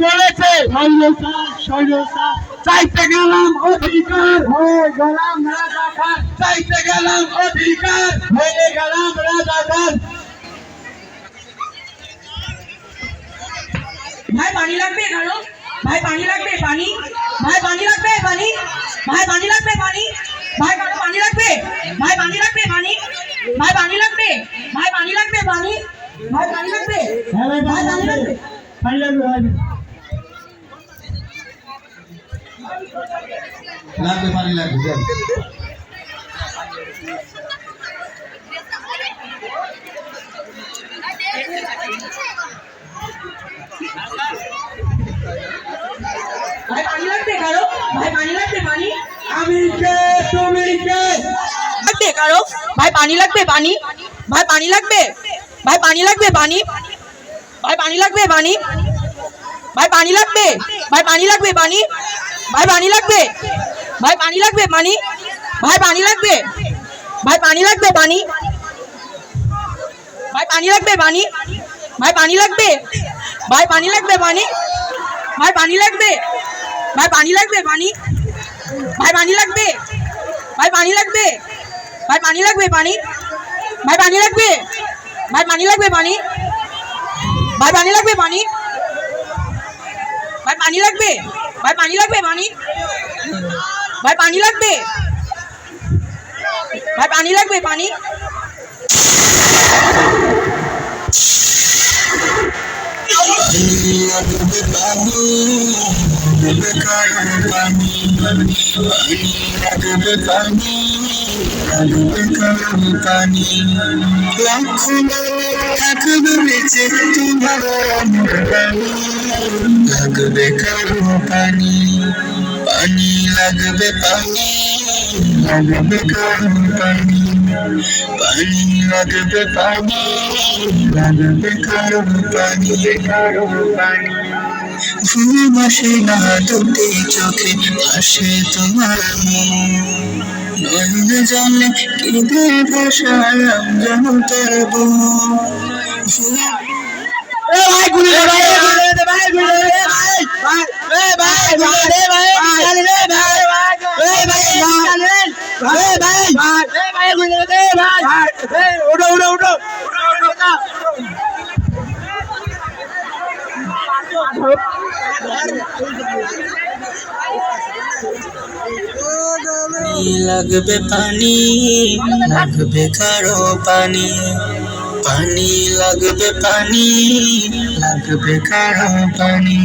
বলেছে চাইতে গেলাম অধিকার হয়ে গেলাম রাজাকার, চাইতে গেলাম অধিকার হয়ে গেলাম রাজাকার। ভাই পানি লাগবে কারো? ভাই পানি লাগবে? পানি ভাই পানি লাগবে? পানি ভাই পানি লাগবে? পানি ভাই কারো পানি লাগবে? ভাই পানি লাগবে? পানি ভাই পানি লাগবে? ভাই পানি লাগবে? পানি ভাই পানি লাগবে? ভাই পানি লাগবে? পানি লাগবে পানি লাগবে। ভাই পানি লাগবে কারো? ভাই পানি লাগবে? পানি আমি কে তুমি কে? লাগবে কারো? ভাই পানি লাগবে? পানি ভাই পানি লাগবে? ভাই পানি লাগবে? পানি ভাই পানি লাগবে? পানি ভাই পানি লাগবে? ভাই পানি লাগবে? পানি ভাই পানি লাগবে? ভাই পানি লাগবে? পানি ভাই পানি লাগবে? ভাই পানি লাগবে? পানি ভাই পানি লাগবে? পানি ভাই পানি লাগবে? ভাই পানি লাগবে? পানি ভাই পানি লাগবে? ভাই পানি লাগবে? পানি ভাই পানি লাগবে? ভাই পানি লাগবে? ভাই পানি লাগবে? পানি ভাই পানি লাগবে? ভাই পানি লাগবে? পানি ভাই পানি লাগবে? পানি ভাই পানি লাগবে? ভাই পানি লাগবে? পানি ভাই পানি লাগবে? ভাই পানি লাগবে? পানি থাকবে বেঁচে তোমার লাগবে কারো পানি, পানি লাগবে পানি, লাগবে কারো পানি, পানি লাগবে পানি, লাগবে কারো পানি, কারো পানি। ঘুম আসে না দুটি চোখে ভাসে তোমার মন, নয়নে জলে কেঁদে ভাষায় যেন তোর বোন। ভাই গুলি দে ভাই, গুলি দে ভাই, গুলি দে ভাই, ভাই এ ভাই গুলি দে ভাই, গুলি দে ভাই, এ ভাই ভাই, এ ভাই এ ভাই গুলি দে ভাই, এ উঠো উঠো উঠো উঠো। লাগবে পানি, লাগবে কারো পানি, পানি লাগবে পানি, লাগবে কারো পানি।